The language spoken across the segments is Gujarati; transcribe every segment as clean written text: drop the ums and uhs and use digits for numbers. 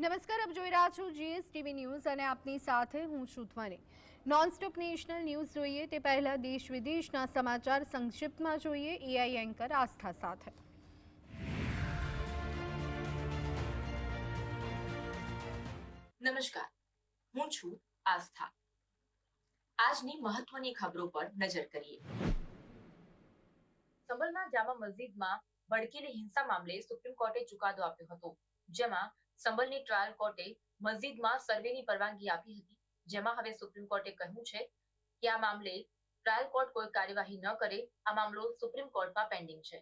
નમસ્કાર, આપ જોઈ રહ્યા છો જીએસટીવી ન્યૂઝ અને આપની સાથે હું છું ધ્વની। નોનસ્ટોપ નેશનલ ન્યૂઝ જોઈએ તે પહેલા દેશ વિદેશના સમાચાર સંક્ષિપ્તમાં જોઈએ એઆઈ એન્કર આસ્થા સાથે। નમસ્કાર, હું છું આસ્થા। આજની મહત્વની ખબરો પર નજર કરીએ। સંભલના જામા મસ્જિદમાં ભડકેલી હિંસા મામલે સુપ્રીમ કોર્ટે ચુકાદો આપ્યો હતો, જેમાં સંભલની ટ્રાયલ કોર્ટે મસ્જિદમાં સર્વેની પરવાનગી આપી હતી, જેમાં હવે સુપ્રીમ કોર્ટે કહ્યું છે કે આ મામલે ટ્રાયલ કોર્ટ કોઈ કાર્યવાહી ન કરે। આ મામલો સુપ્રીમ કોર્ટમાં પેન્ડિંગ છે।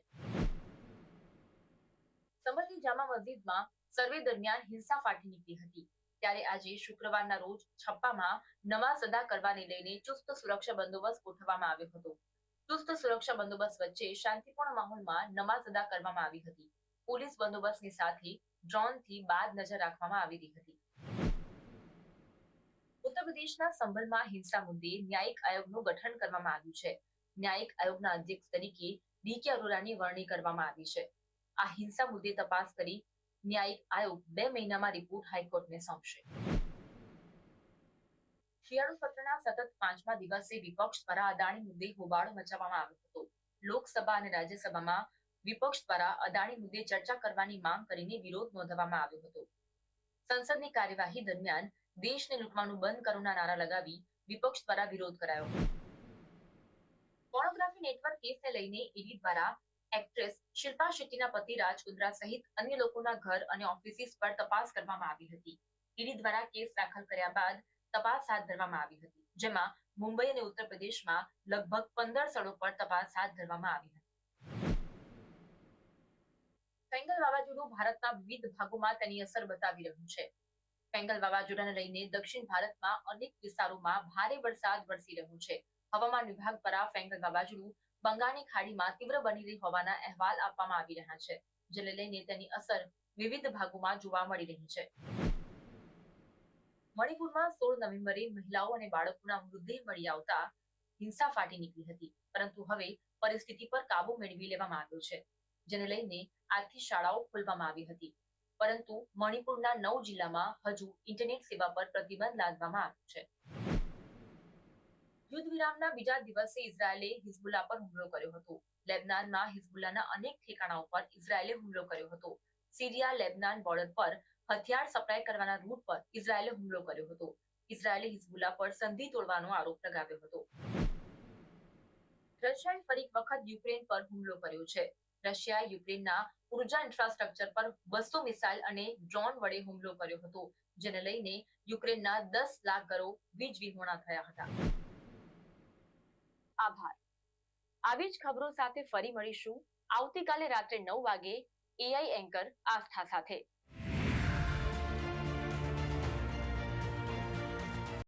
સંભલની જામા મસ્જિદમાં સર્વે દરમિયાન હિંસા ફાટી નીકળી હતી, ત્યારે આજે શુક્રવારના રોજ છપ્પામાં નમાઝ અદા કરવાને લઈને ચુસ્ત સુરક્ષા બંદોબસ્ત ગોઠવવામાં આવ્યો હતો। ચુસ્ત સુરક્ષા બંદોબસ્ત વચ્ચે શાંતિપૂર્ણ માહોલમાં નમાઝ અદા કરવામાં આવી હતી। પોલીસ બંદોબસ્તની સાથે ડ્રોનથી બાદ નજર રાખવામાં આવી રહી હતી। ઉત્તર પ્રદેશના સંભલમાં હિંસા મુદ્દે ન્યાયિક આયોગનું ગઠન કરવામાં આવ્યું છે। ન્યાયિક આયોગના અધ્યક્ષ તરીકે ડીકે અરોરાની વરણી કરવામાં આવી છે। આ હિંસા મુદ્દે તપાસ કરી ન્યાયિક આયોગ 2 મહિનામાં રિપોર્ટ હાઈકોર્ટને સોંપશે। શિયાળુ સત્રના સતત 5મા દિવસે વિપક્ષ દ્વારા અદાણી મુદ્દે હોબાળો મચાવવામાં આવ્યો હતો। લોકસભા અને રાજ્યસભામાં વિપક્ષ દ્વારા અદાણી મુદ્દે ચર્ચા કરવાની માંગ કરીને વિરોધ નોંધવામાં આવ્યો હતો। સંસદની કાર્યવાહી દરમિયાન દેશને લૂંટવાનું બંધ કરોના નારા લગાવી વિપક્ષ દ્વારા વિરોધ કરાયો। પોર્નોગ્રાફી નેટવર્ક કેસને લઈને ઈડી દ્વારા એક્ટ્રેસ શિલ્પા શેટ્ટીના પતિ રાજ કુંદ્રા સહિત અન્ય લોકોના ઘર અને ઓફિસીસ પર તપાસ કરવામાં આવી હતી। ઈડી દ્વારા કેસ દાખલ કર્યા બાદ તપાસ હાથ ધરવામાં આવી હતી, જેમાં મુંબઈ અને ઉત્તર પ્રદેશમાં લગભગ 15 સ્થળો પર તપાસ હાથ ધરવામાં આવી હતી। ફેંગલ વાવાઝોડું ભારતના વિવિધ ભાગોમાં તેની અસર બતાવી રહ્યું છે। ફેંગલ વાવાઝોડાને લઈને દક્ષિણ ભારતમાં અનેક વિસ્તારોમાં ભારે વરસાદ વરસી રહ્યો છે। હવામાન વિભાગ દ્વારા ફેંગલ વાવાઝોડું બંગાળની ખાડીમાં તીવ્ર બની રહી હોવાના અહેવાલ આપવામાં આવી રહ્યા છે, જેને લઈને તેની અસર વિવિધ ભાગોમાં જોવા મળી રહી છે। મણિપુરમાં 16 નવેમ્બરે મહિલાઓ અને બાળકોના મૃતદેહ મળી આવતા હિંસા ફાટી નીકળી હતી, પરંતુ હવે પરિસ્થિતિ પર કાબુ મેળવી લેવામાં આવ્યો છે, જેને લઈને આજથી શાળાઓ ખોલવામાં આવી હતી, પરંતુ મણિપુરના 9 જિલ્લામાં હજુ ઇન્ટરનેટ સેવા પર પ્રતિબંધ લાદવામાં આવ્યો છે। યુદ્ધ વિરામના બીજા દિવસે ઇઝરાયેલે હિઝબુલ્લા પર હુમલો કર્યો હતો। લેબનાનમાં હિઝબુલ્લાના અનેક ઠેકાણાઓ પર ઇઝરાયેલે હુમલો કર્યો હતો। સિરિયા લેબનાન બોર્ડર પર હથિયાર સપ્લાય કરવાના રૂટ પર ઇઝરાયેલે હુમલો કર્યો હતો। ઇઝરાયેલે હિઝબુલ્લા પર સંધિ તોડવાનો આરોપ લગાવ્યો હતો। રશિયાએ ફરી એક વખત યુક્રેન પર હુમલો કર્યો છે। રશિયાએ યુક્રેનના ઉર્જા ઇન્ફ્રાસ્ટ્રક્ચર પર 200 મિસાઇલ અને ડ્રોન વડે હુમલો કર્યો હતો, જેને લઈને યુક્રેનના 10 લાખ ઘરો વીજ વિહોણા થયા હતા। આભાર। આવી જ ખબરો સાથે ફરી મળીશું આવતીકાલે રાત્રે 9 વાગે એઆઈ એન્કર આસ્થા સાથે।